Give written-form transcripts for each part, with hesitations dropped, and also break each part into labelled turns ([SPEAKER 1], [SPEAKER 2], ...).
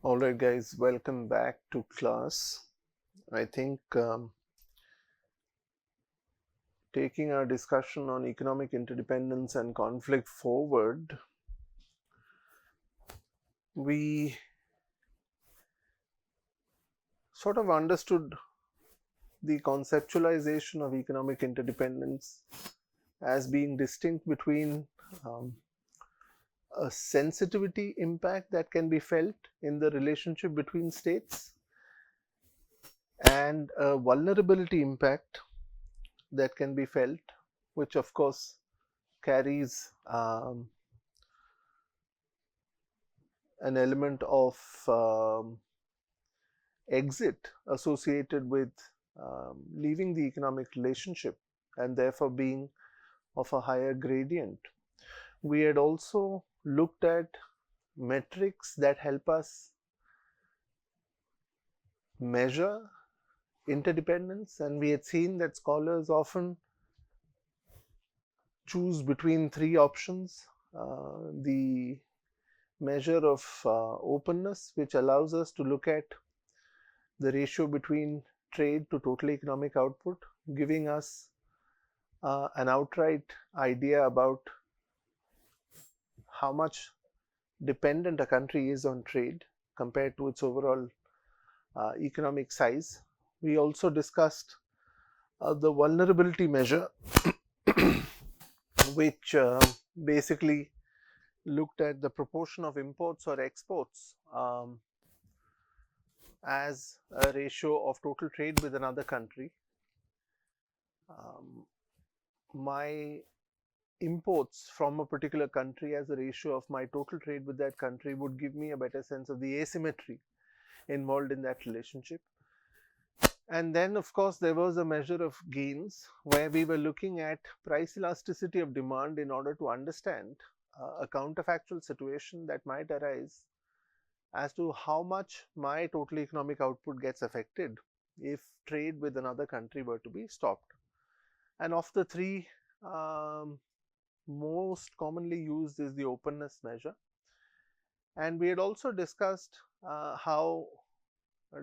[SPEAKER 1] Alright guys, welcome back to class. I think taking our discussion on economic interdependence and conflict forward, we sort of understood the conceptualization of economic interdependence as being distinct between um, a sensitivity impact that can be felt in the relationship between states and a vulnerability impact that can be felt, which of course carries an element of exit associated with leaving the economic relationship and therefore being of a higher gradient. We had also looked at metrics that help us measure interdependence, and we had seen that scholars often choose between three options. The measure of openness, which allows us to look at the ratio between trade to total economic output, giving us an outright idea about how much dependent a country is on trade compared to its overall economic size. We also discussed the vulnerability measure, which basically looked at the proportion of imports or exports as a ratio of total trade with another country. Um, my imports from a particular country as a ratio of my total trade with that country would give me a better sense of the asymmetry involved in that relationship. And then, of course, there was a measure of gains where we were looking at price elasticity of demand in order to understand a counterfactual situation that might arise as to how much my total economic output gets affected if trade with another country were to be stopped. And of the three, most commonly used is the openness measure. And we had also discussed how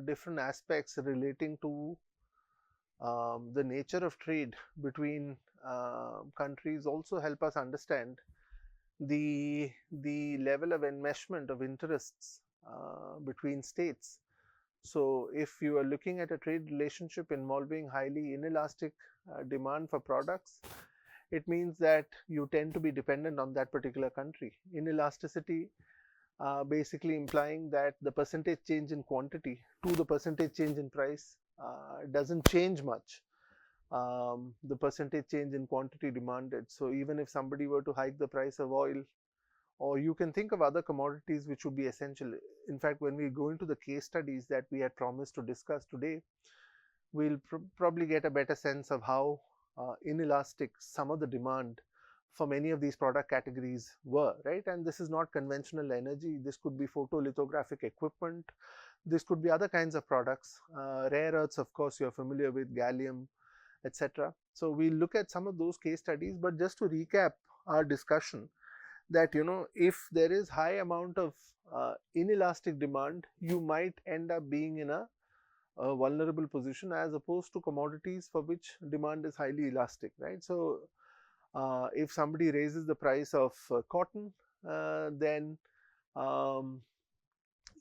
[SPEAKER 1] different aspects relating to the nature of trade between countries also help us understand the level of enmeshment of interests between states. So if you are looking at a trade relationship involving highly inelastic demand for products, it means that you tend to be dependent on that particular country. Inelasticity basically implying that the percentage change in quantity to the percentage change in price doesn't change much. The percentage change in quantity demanded. So even if somebody were to hike the price of oil, or you can think of other commodities which would be essential. In fact, when we go into the case studies that we had promised to discuss today, we'll probably get a better sense of how inelastic some of the demand for many of these product categories were, right? And this is not conventional energy. This could be photolithographic equipment. This could be other kinds of products. Rare earths, of course, you're familiar with, gallium, etc. So we'll look at some of those case studies, but just to recap our discussion, that if there is high amount of inelastic demand, you might end up being in a vulnerable position as opposed to commodities for which demand is highly elastic, right? So if somebody raises the price of cotton, then um,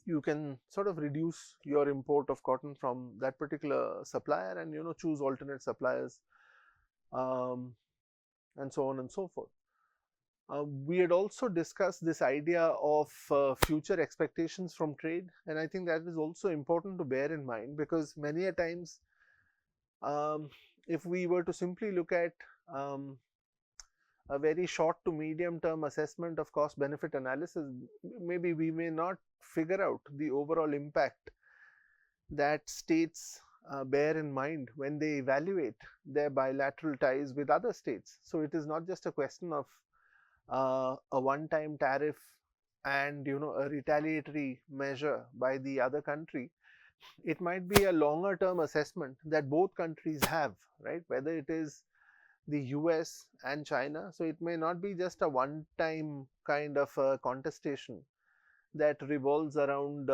[SPEAKER 1] you can sort of reduce your import of cotton from that particular supplier and choose alternate suppliers, um, and so on and so forth. We had also discussed this idea of future expectations from trade, and I think that is also important to bear in mind, because many a times, um, if we were to simply look at um, a very short to medium term assessment of cost benefit analysis, maybe we may not figure out the overall impact that states bear in mind when they evaluate their bilateral ties with other states. So it is not just a question of a one-time tariff and a retaliatory measure by the other country. It might be a longer term assessment that both countries have, right? Whether it is the US and China. So it may not be just a one time kind of a contestation that revolves around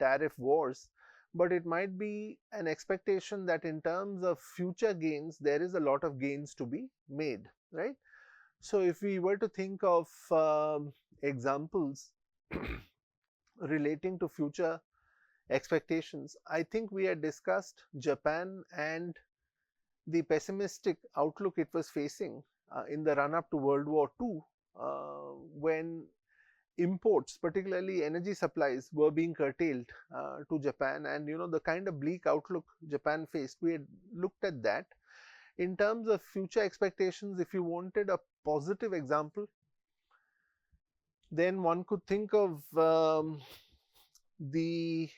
[SPEAKER 1] tariff wars, but it might be an expectation that in terms of future gains, there is a lot of gains to be made, right? So if we were to think of examples relating to future expectations, I think we had discussed Japan and the pessimistic outlook it was facing in the run up to World War II, when imports, particularly energy supplies, were being curtailed to Japan, and the kind of bleak outlook Japan faced. We had looked at that. In terms of future expectations, if you wanted a positive example, then one could think of the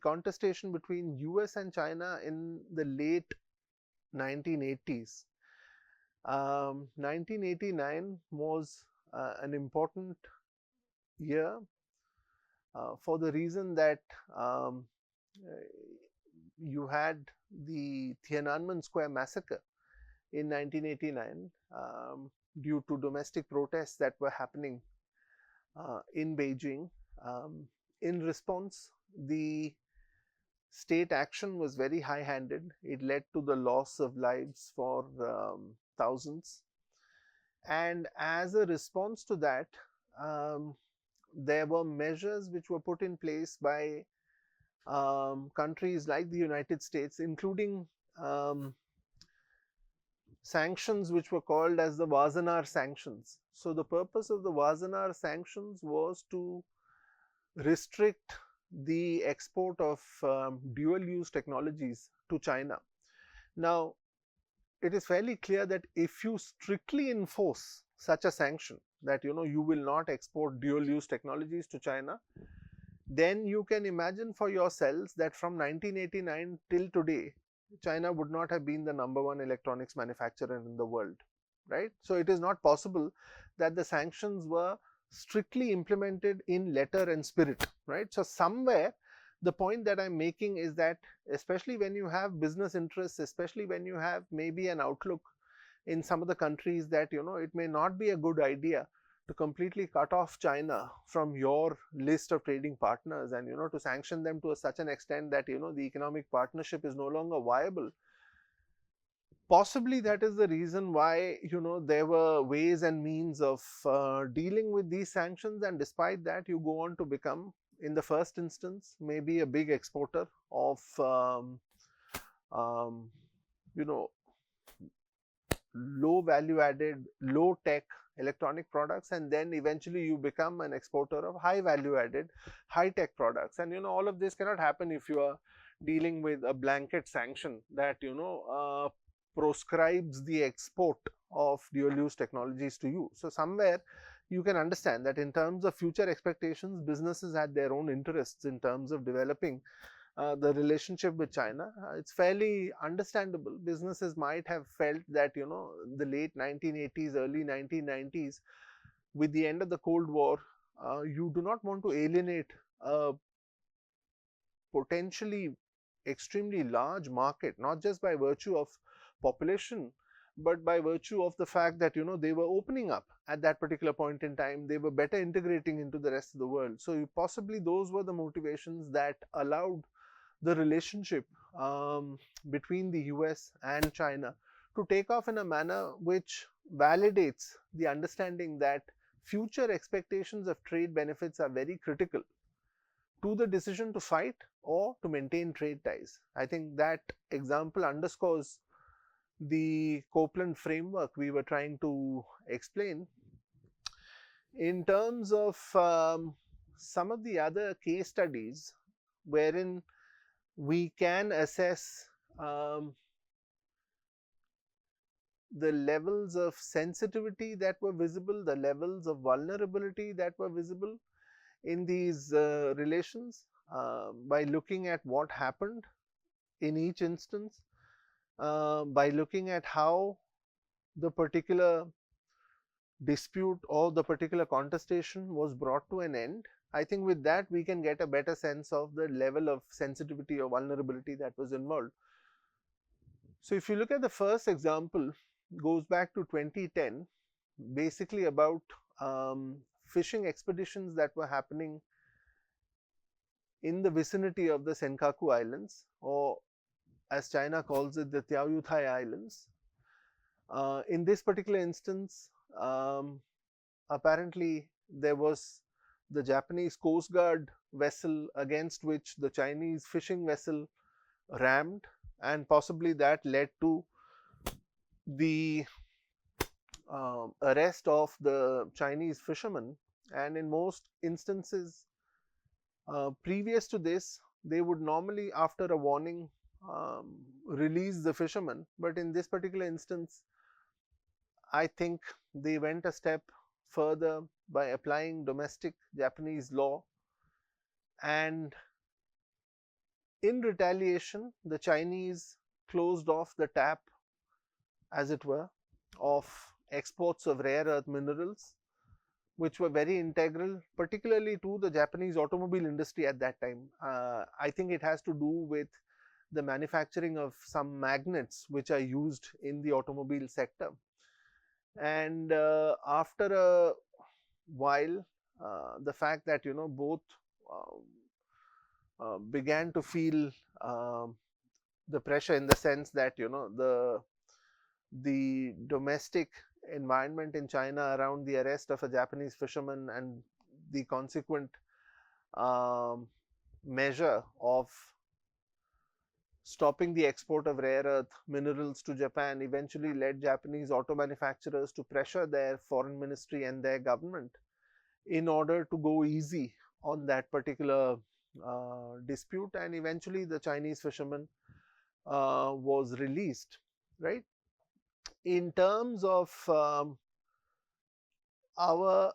[SPEAKER 1] contestation between US and China in the late 1980s. 1989 was an important year for the reason that you had the Tiananmen Square massacre in 1989 due to domestic protests that were happening in Beijing. In response, the state action was very high-handed. It led to the loss of lives for thousands. And as a response to that, there were measures which were put in place by countries like the United States, including sanctions which were called as the Wassenaar sanctions. So the purpose of the Wassenaar sanctions was to restrict the export of dual-use technologies to China. Now, it is fairly clear that if you strictly enforce such a sanction, that you will not export dual-use technologies to China, then you can imagine for yourselves that from 1989 till today, China would not have been the #1 electronics manufacturer in the world, right? So it is not possible that the sanctions were strictly implemented in letter and spirit, right? So somewhere the point that I'm making is that, especially when you have business interests, especially when you have maybe an outlook in some of the countries that it may not be a good idea to completely cut off China from your list of trading partners, and to sanction them to such an extent that the economic partnership is no longer viable. Possibly that is the reason why there were ways and means of dealing with these sanctions, and despite that you go on to become, in the first instance, maybe a big exporter of low value added, low tech electronic products, and then eventually you become an exporter of high value added, high tech products. And all of this cannot happen if you are dealing with a blanket sanction that proscribes the export of dual use technologies to you. So somewhere you can understand that in terms of future expectations, businesses had their own interests in terms of developing the relationship with China. It's fairly understandable. Businesses might have felt that the late 1980s, early 1990s, with the end of the Cold War, you do not want to alienate a potentially extremely large market, not just by virtue of population, but by virtue of the fact that they were opening up at that particular point in time. They were better integrating into the rest of the world. So possibly those were the motivations that allowed the relationship between the US and China to take off in a manner which validates the understanding that future expectations of trade benefits are very critical to the decision to fight or to maintain trade ties. I think that example underscores the Copeland framework we were trying to explain. In terms of some of the other case studies wherein we can assess the levels of sensitivity that were visible, the levels of vulnerability that were visible in these relations by looking at what happened in each instance, by looking at how the particular dispute or the particular contestation was brought to an end. I think with that we can get a better sense of the level of sensitivity or vulnerability that was involved. So if you look at the first example, goes back to 2010, basically about fishing expeditions that were happening in the vicinity of the Senkaku Islands, or as China calls it, the Tiaoyuthai Islands. In this particular instance, apparently there was the Japanese Coast Guard vessel against which the Chinese fishing vessel rammed, and possibly that led to the arrest of the Chinese fishermen. And in most instances, previous to this, they would normally, after a warning, release the fishermen. But in this particular instance, I think they went a step further by applying domestic Japanese law, and in retaliation, the Chinese closed off the tap, as it were, of exports of rare earth minerals, which were very integral, particularly to the Japanese automobile industry at that time. I think it has to do with the manufacturing of some magnets which are used in the automobile sector. And after a while, the fact that both began to feel the pressure, in the sense that the domestic environment in China around the arrest of a Japanese fisherman and the consequent measure of stopping the export of rare earth minerals to Japan eventually led Japanese auto manufacturers to pressure their foreign ministry and their government in order to go easy on that particular dispute, and eventually the Chinese fisherman was released, right? In terms of our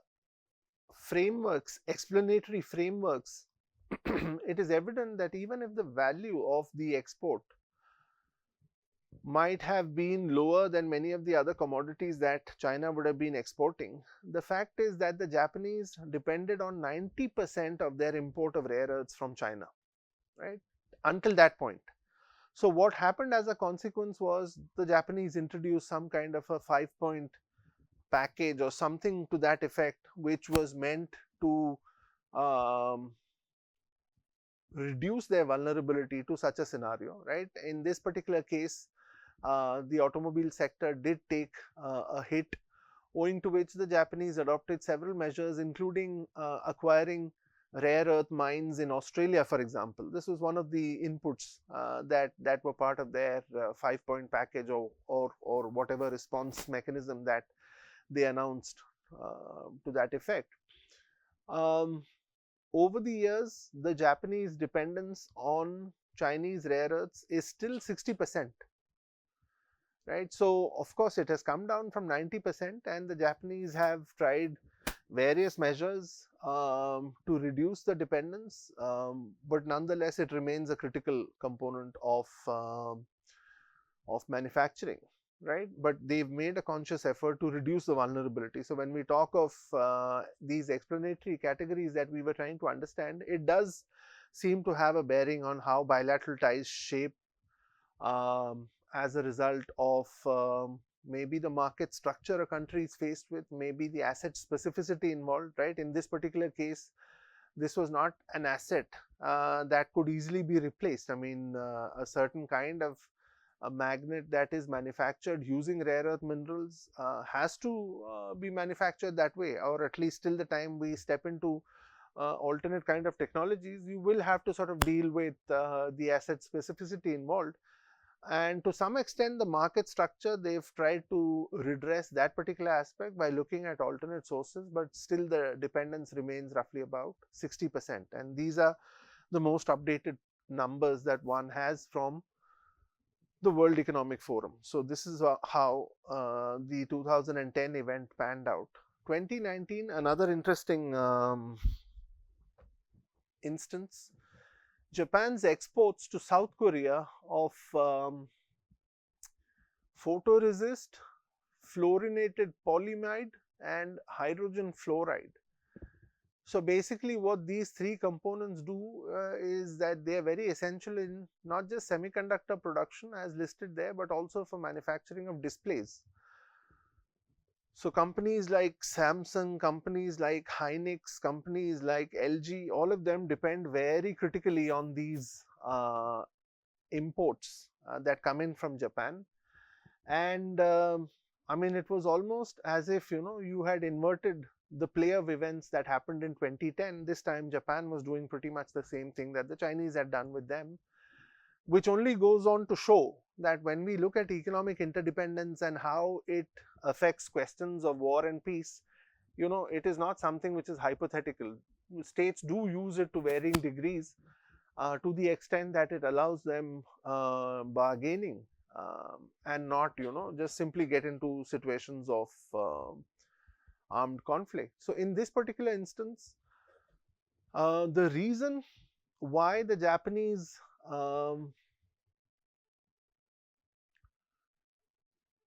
[SPEAKER 1] frameworks, explanatory frameworks, it is evident that even if the value of the export might have been lower than many of the other commodities that China would have been exporting, the fact is that the Japanese depended on 90% of their import of rare earths from China, right, until that point. So what happened as a consequence was the Japanese introduced some kind of a 5-point package or something to that effect, which was meant to reduce their vulnerability to such a scenario, right? In this particular case, the automobile sector did take a hit, owing to which the Japanese adopted several measures, including acquiring rare earth mines in Australia, for example. This was one of the inputs that were part of their 5-point package, or whatever response mechanism that they announced to that effect. Over the years, the Japanese dependence on Chinese rare earths is still 60%. Right? So, of course, it has come down from 90%, and the Japanese have tried various measures to reduce the dependence, but nonetheless, it remains a critical component of manufacturing, right? But they've made a conscious effort to reduce the vulnerability. So, when we talk of these explanatory categories that we were trying to understand, it does seem to have a bearing on how bilateral ties shape as a result of maybe the market structure a country is faced with, maybe the asset specificity involved, right? In this particular case, this was not an asset that could easily be replaced. I mean, a certain kind of a magnet that is manufactured using rare earth minerals has to be manufactured that way, or at least till the time we step into alternate kind of technologies, you will have to sort of deal with the asset specificity involved. And to some extent, the market structure, they've tried to redress that particular aspect by looking at alternate sources, but still the dependence remains roughly about 60%. And these are the most updated numbers that one has from the World Economic Forum. So this is how the 2010 event panned out. 2019, another interesting instance. Japan's exports to South Korea of photoresist, fluorinated polyimide, and hydrogen fluoride. So basically what these three components do is that they are very essential in not just semiconductor production as listed there, but also for manufacturing of displays. So companies like Samsung, companies like Hynix, companies like LG, all of them depend very critically on these imports that come in from Japan. And I mean, it was almost as if, you had inverted the play of events that happened in 2010. This time Japan was doing pretty much the same thing that the Chinese had done with them, which only goes on to show that when we look at economic interdependence and how it affects questions of war and peace, it is not something which is hypothetical. States do use it to varying degrees, to the extent that it allows them bargaining, and not, just simply get into situations of armed conflict. So in this particular instance, the reason why the Japanese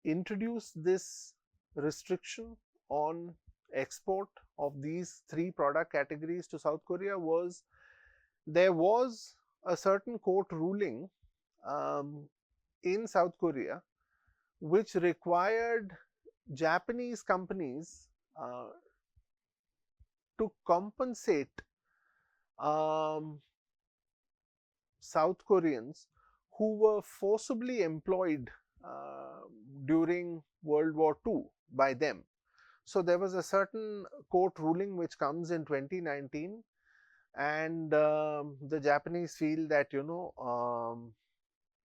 [SPEAKER 1] introduced this restriction on export of these three product categories to South Korea was there was a certain court ruling in South Korea which required Japanese companies to compensate South Koreans who were forcibly employed during World War II by them. So there was a certain court ruling which comes in 2019, and the Japanese feel that,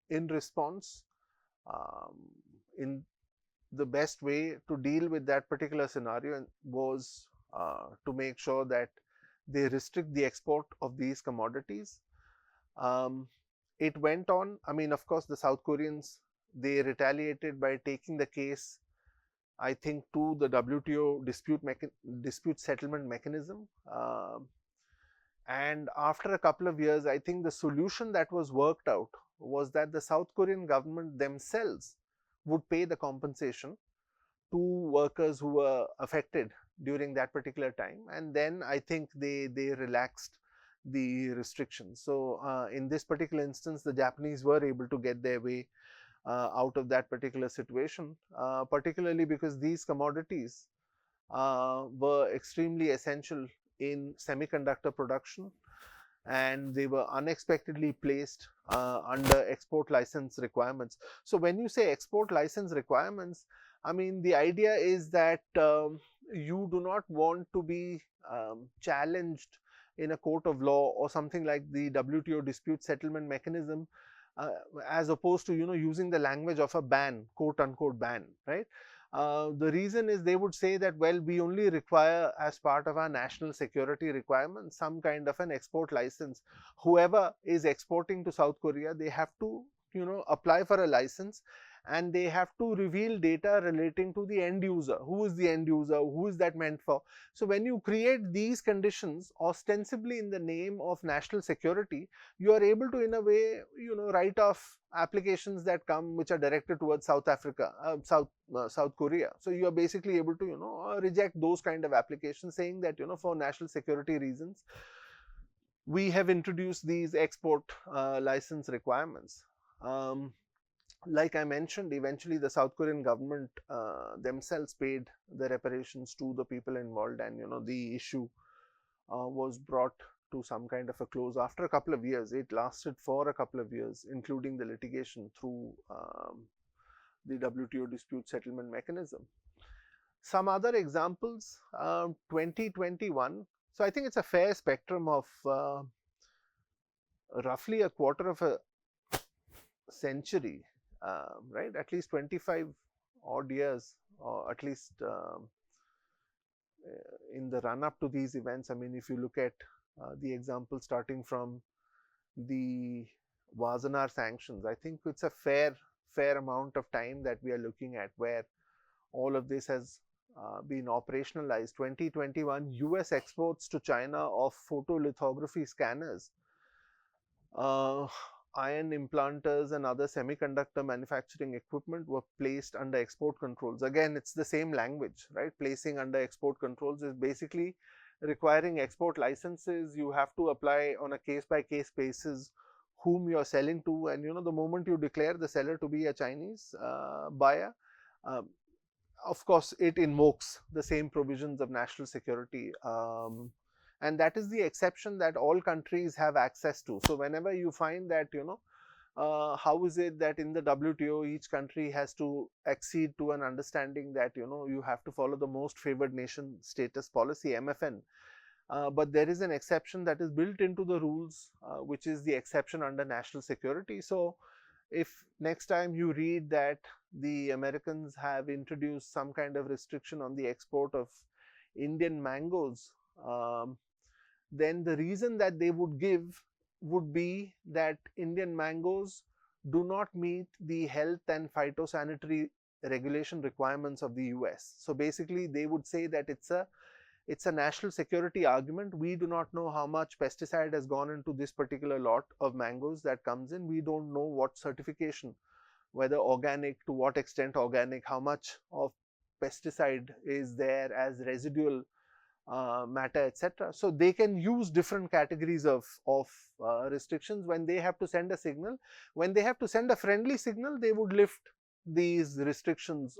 [SPEAKER 1] in response, in the best way to deal with that particular scenario was to make sure that they restrict the export of these commodities. It went on. I mean, of course, the South Koreans, they retaliated by taking the case, I think, to the WTO dispute settlement mechanism. And after a couple of years, I think the solution that was worked out was that the South Korean government themselves would pay the compensation to workers who were affected during that particular time. And then I think they relaxed the restrictions. So in this particular instance, the Japanese were able to get their way out of that particular situation, particularly because these commodities were extremely essential in semiconductor production, and they were unexpectedly placed under export license requirements. So when you say export license requirements, I mean, the idea is that you do not want to be challenged in a court of law or something like the WTO dispute settlement mechanism, as opposed to, using the language of a ban, quote unquote ban, right? The reason is they would say that, well, we only require, as part of our national security requirements, some kind of an export license. Whoever is exporting to South Korea, they have to, apply for a license, and they have to reveal data relating to the end user. Who is the end user? Who is that meant for? So when you create these conditions ostensibly in the name of national security, you are able to, in a way, write off applications that come which are directed towards South Africa, South Korea. So you are basically able to, reject those kind of applications, saying that, for national security reasons, we have introduced these export license requirements. Like I mentioned, eventually the South Korean government themselves paid the reparations to the people involved, and the issue was brought to some kind of a close after a couple of years. It lasted for a couple of years, including the litigation through the WTO dispute settlement mechanism. Some other examples, 2021. So I think it's a fair spectrum of roughly a quarter of a century, right? At least 25 odd years, or at least in the run up to these events. I mean, if you look at the example starting from the Vasanar sanctions, I think it's a fair amount of time that we are looking at where all of this has been operationalized. 2021, US exports to China of photolithography scanners, iron implanters and other semiconductor manufacturing equipment were placed under export controls. Again, it's the same language, right? Placing under export controls is basically requiring export licenses. You have to apply on a case-by-case basis whom you are selling to, and the moment you declare the seller to be a Chinese buyer, of course, it invokes the same provisions of national security. And that is the exception that all countries have access to. So whenever you find that, how is it that in the WTO each country has to accede to an understanding that you have to follow the most favored nation status policy, MFN, but there is an exception that is built into the rules, which is the exception under national security. So if next time you read that the Americans have introduced some kind of restriction on the export of Indian mangoes, then the reason that they would give would be that Indian mangoes do not meet the health and phytosanitary regulation requirements of the US. So basically they would say that it's a national security argument. We do not know how much pesticide has gone into this particular lot of mangoes that comes in. We don't know what certification, whether organic, to what extent organic, how much of pesticide is there as residual matter, etc. So they can use different categories of restrictions when they have to send a signal. When they have to send a friendly signal, they would lift these restrictions,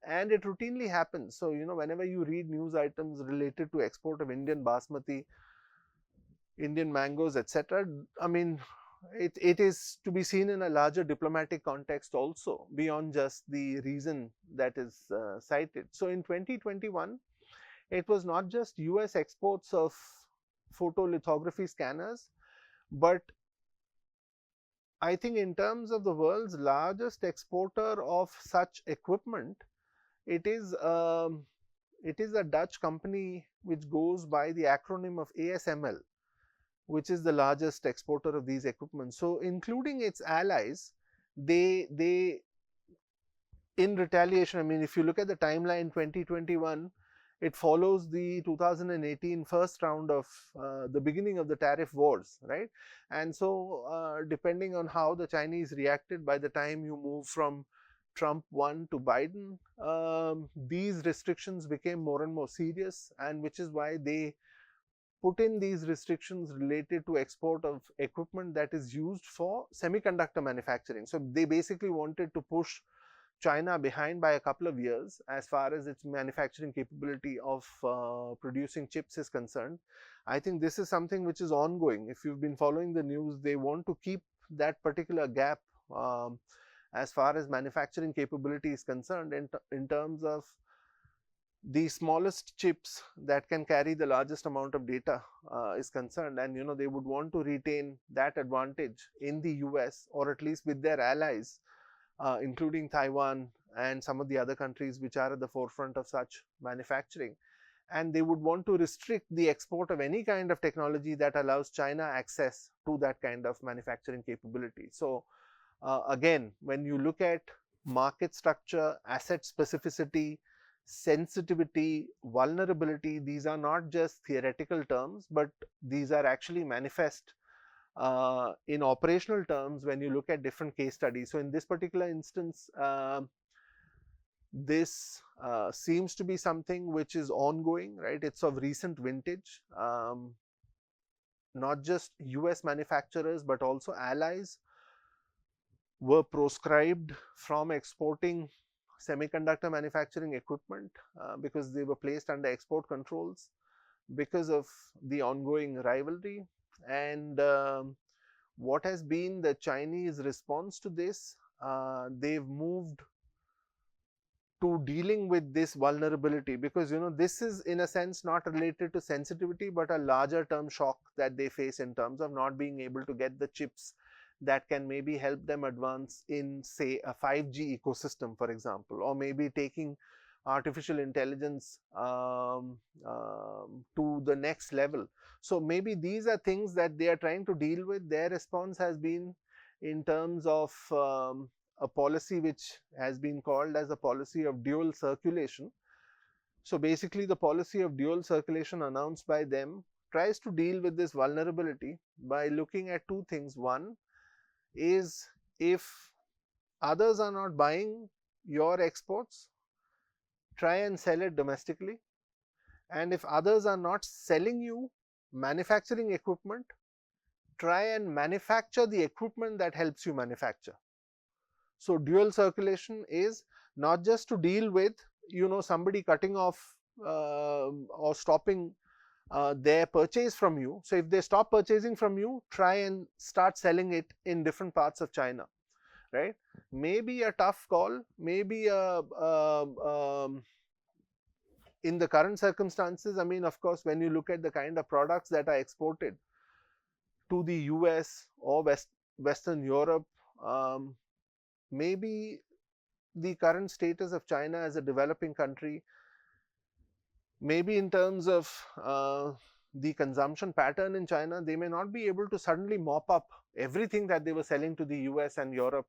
[SPEAKER 1] and it routinely happens. So whenever you read news items related to export of Indian basmati, Indian mangoes, etc., I mean, it is to be seen in a larger diplomatic context also, beyond just the reason that is cited. So in 2021, it was not just US exports of photolithography scanners, but I think in terms of the world's largest exporter of such equipment, it is a Dutch company which goes by the acronym of ASML, which is the largest exporter of these equipment. So including its allies, they in retaliation, I mean, if you look at the timeline 2021, it follows the 2018 first round of the beginning of the tariff wars, right? And so depending on how the Chinese reacted, by the time you move from Trump 1 to Biden, these restrictions became more and more serious, and which is why they put in these restrictions related to export of equipment that is used for semiconductor manufacturing. So they basically wanted to push China behind by a couple of years as far as its manufacturing capability of producing chips is concerned. I think this is something which is ongoing. If you've been following the news, they want to keep that particular gap as far as manufacturing capability is concerned in terms of the smallest chips that can carry the largest amount of data is concerned. And they would want to retain that advantage in the US, or at least with their allies, including Taiwan and some of the other countries which are at the forefront of such manufacturing. And they would want to restrict the export of any kind of technology that allows China access to that kind of manufacturing capability. So again, when you look at market structure, asset specificity, sensitivity, vulnerability, these are not just theoretical terms, but these are actually manifest in operational terms when you look at different case studies. So in this particular instance, this seems to be something which is ongoing, right? It's of recent vintage. Not just US manufacturers, but also allies were proscribed from exporting semiconductor manufacturing equipment because they were placed under export controls because of the ongoing rivalry. And what has been the Chinese response to this? They've moved to dealing with this vulnerability, because this is in a sense not related to sensitivity, but a larger term shock that they face in terms of not being able to get the chips that can maybe help them advance in, say, a 5G ecosystem, for example, or maybe taking artificial intelligence to the next level. So maybe these are things that they are trying to deal with. Their response has been in terms of a policy which has been called as a policy of dual circulation. So basically the policy of dual circulation announced by them tries to deal with this vulnerability by looking at two things. One is, if others are not buying your exports, try and sell it domestically. And if others are not selling you manufacturing equipment, try and manufacture the equipment that helps you manufacture. So dual circulation is not just to deal with somebody cutting off or stopping their purchase from you. So if they stop purchasing from you, try and start selling it in different parts of China, right? Maybe a tough call, maybe in the current circumstances. I mean, of course, when you look at the kind of products that are exported to the US or Western Europe, maybe the current status of China as a developing country, maybe in terms of the consumption pattern in China, they may not be able to suddenly mop up everything that they were selling to the US and Europe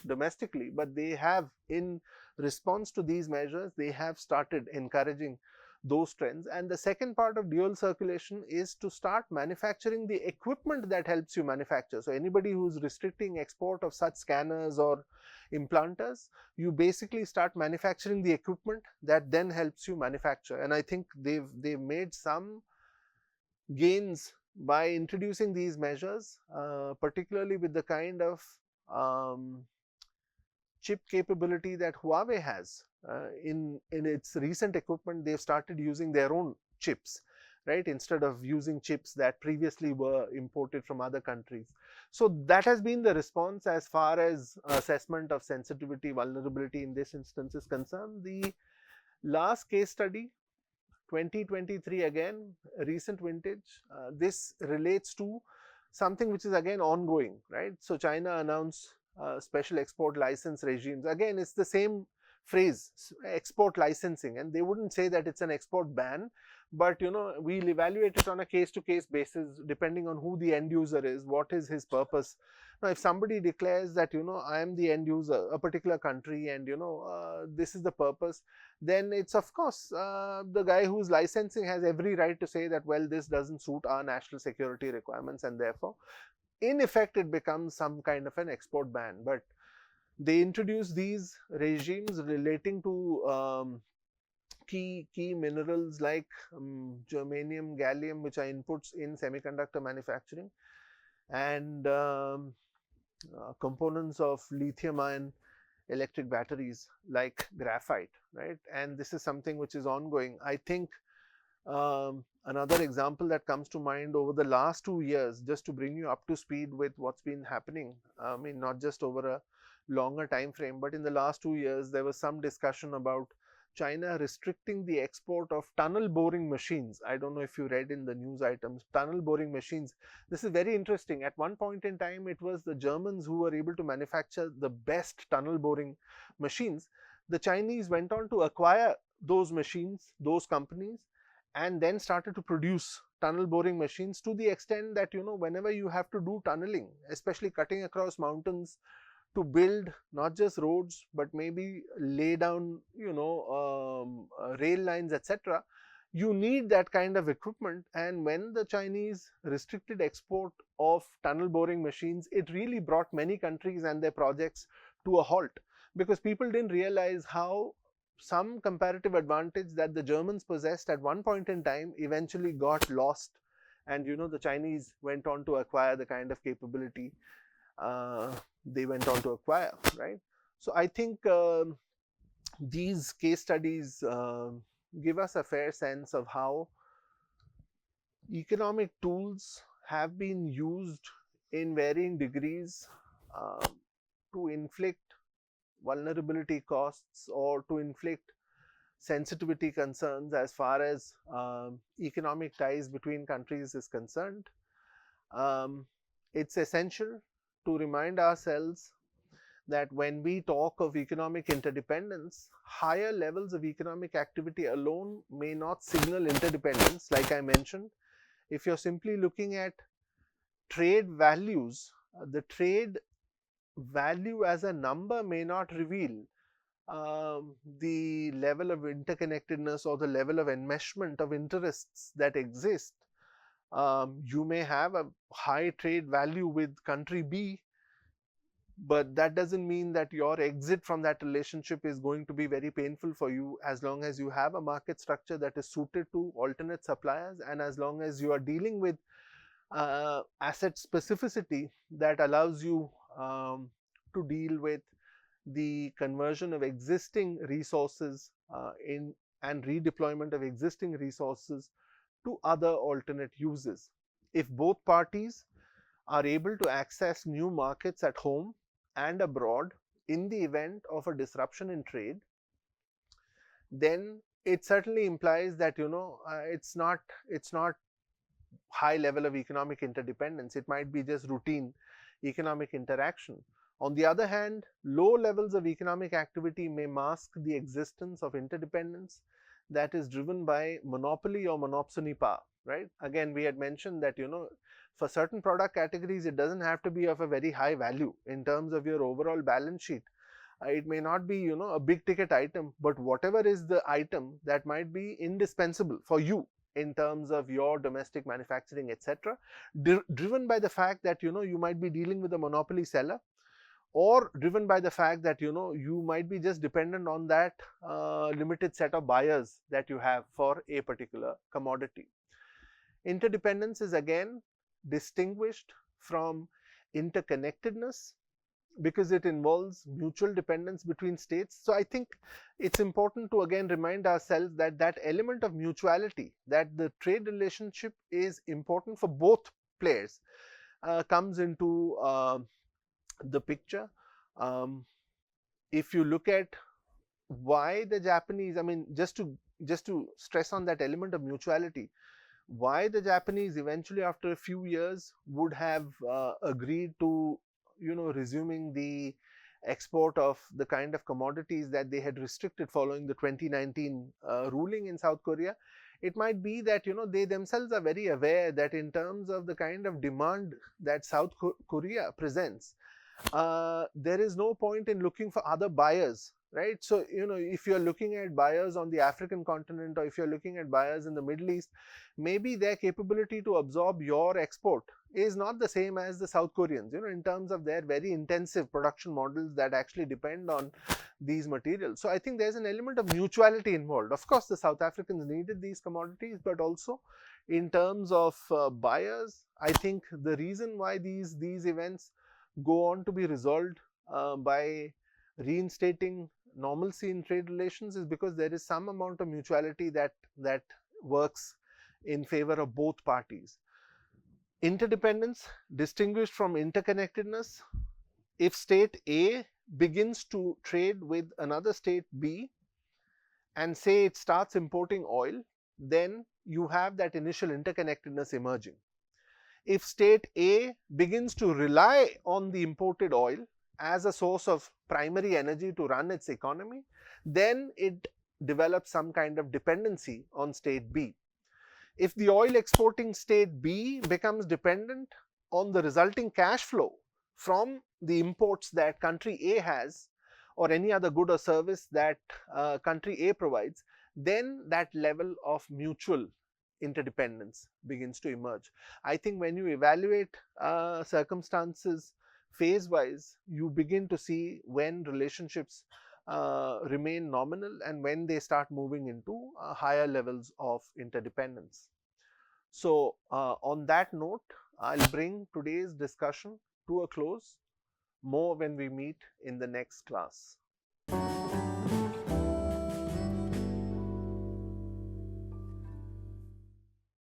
[SPEAKER 1] domestically, but they have, in response to these measures, they have started encouraging those trends. And the second part of dual circulation is to start manufacturing the equipment that helps you manufacture. So anybody who's restricting export of such scanners or implanters, you basically start manufacturing the equipment that then helps you manufacture. And I think they've made some gains by introducing these measures, particularly with the kind of chip capability that Huawei has. In its recent equipment, they've started using their own chips, right, instead of using chips that previously were imported from other countries. So that has been the response as far as assessment of sensitivity, vulnerability in this instance is concerned. The last case study, 2023, again, a recent vintage, this relates to something which is again ongoing, right? So China announced special export license regimes. Again, it's the same phrase, export licensing, and they wouldn't say that it's an export ban, but we'll evaluate it on a case-to-case basis depending on who the end user is, what is his purpose. Now, if somebody declares that I am the end user, a particular country, and this is the purpose, then it's of course the guy who's licensing has every right to say that, well, this doesn't suit our national security requirements, and therefore in effect it becomes some kind of an export ban. But they introduce these regimes relating to key minerals like germanium, gallium, which are inputs in semiconductor manufacturing, and components of lithium ion electric batteries like graphite, right? And this is something which is ongoing. I think another example that comes to mind over the last 2 years, just to bring you up to speed with what's been happening, I mean, not just over a longer time frame, but in the last 2 years, there was some discussion about China restricting the export of tunnel boring machines. I don't know if you read in the news items, tunnel boring machines. This is very interesting. At one point in time, it was the Germans who were able to manufacture the best tunnel boring machines. The Chinese went on to acquire those machines, those companies, and then started to produce tunnel boring machines to the extent that, whenever you have to do tunneling, especially cutting across mountains to build not just roads, but maybe lay down, rail lines, etc., you need that kind of equipment. And when the Chinese restricted export of tunnel boring machines, it really brought many countries and their projects to a halt, because people didn't realize how some comparative advantage that the Germans possessed at one point in time eventually got lost, and the Chinese went on to acquire the kind of capability they went on to acquire, right? So I think these case studies give us a fair sense of how economic tools have been used in varying degrees to inflict vulnerability costs or to inflict sensitivity concerns as far as economic ties between countries is concerned. It's essential to remind ourselves that when we talk of economic interdependence, higher levels of economic activity alone may not signal interdependence. Like I mentioned, if you're simply looking at trade values, the trade value as a number may not reveal the level of interconnectedness or the level of enmeshment of interests that exist. You may have a high trade value with country B, but that doesn't mean that your exit from that relationship is going to be very painful for you, as long as you have a market structure that is suited to alternate suppliers, and as long as you are dealing with asset specificity that allows you to deal with the conversion of existing resources and redeployment of existing resources to other alternate uses. If both parties are able to access new markets at home and abroad in the event of a disruption in trade, then it certainly implies that it's not high level of economic interdependence. It might be just routine economic interaction. On the other hand, low levels of economic activity may mask the existence of interdependence that is driven by monopoly or monopsony power, right? Again, we had mentioned that for certain product categories it doesn't have to be of a very high value in terms of your overall balance sheet. It may not be a big ticket item, but whatever is the item that might be indispensable for you in terms of your domestic manufacturing, etc., driven by the fact that you might be dealing with a monopoly seller, or driven by the fact that you might be just dependent on that limited set of buyers that you have for a particular commodity. Interdependence is again distinguished from interconnectedness because it involves mutual dependence between states. So I think it's important to again remind ourselves that that element of mutuality, that the trade relationship is important for both players, comes into the picture. If you look at why the Japanese, I mean, just to stress on that element of mutuality, why the Japanese eventually after a few years would have agreed to resuming the export of the kind of commodities that they had restricted following the 2019 ruling in South Korea. It might be that they themselves are very aware that in terms of the kind of demand that South Korea presents, there is no point in looking for other buyers, right? So if you're looking at buyers on the African continent, or if you're looking at buyers in the Middle East, maybe their capability to absorb your export is not the same as the South Koreans, in terms of their very intensive production models that actually depend on these materials. So I think there's an element of mutuality involved. Of course, the South Africans needed these commodities, but also in terms of buyers, I think the reason why these events go on to be resolved by reinstating normalcy in trade relations is because there is some amount of mutuality that works in favor of both parties. Interdependence distinguished from interconnectedness. If state A begins to trade with another state B and say it starts importing oil, then you have that initial interconnectedness emerging. If state A begins to rely on the imported oil as a source of primary energy to run its economy, then it develops some kind of dependency on state B. If the oil exporting state B becomes dependent on the resulting cash flow from the imports that country A has, or any other good or service that country A provides, then that level of mutual interdependence begins to emerge. I think when you evaluate circumstances phase-wise, you begin to see when relationships remain nominal and when they start moving into higher levels of interdependence. So on that note, I'll bring today's discussion to a close. More when we meet in the next class.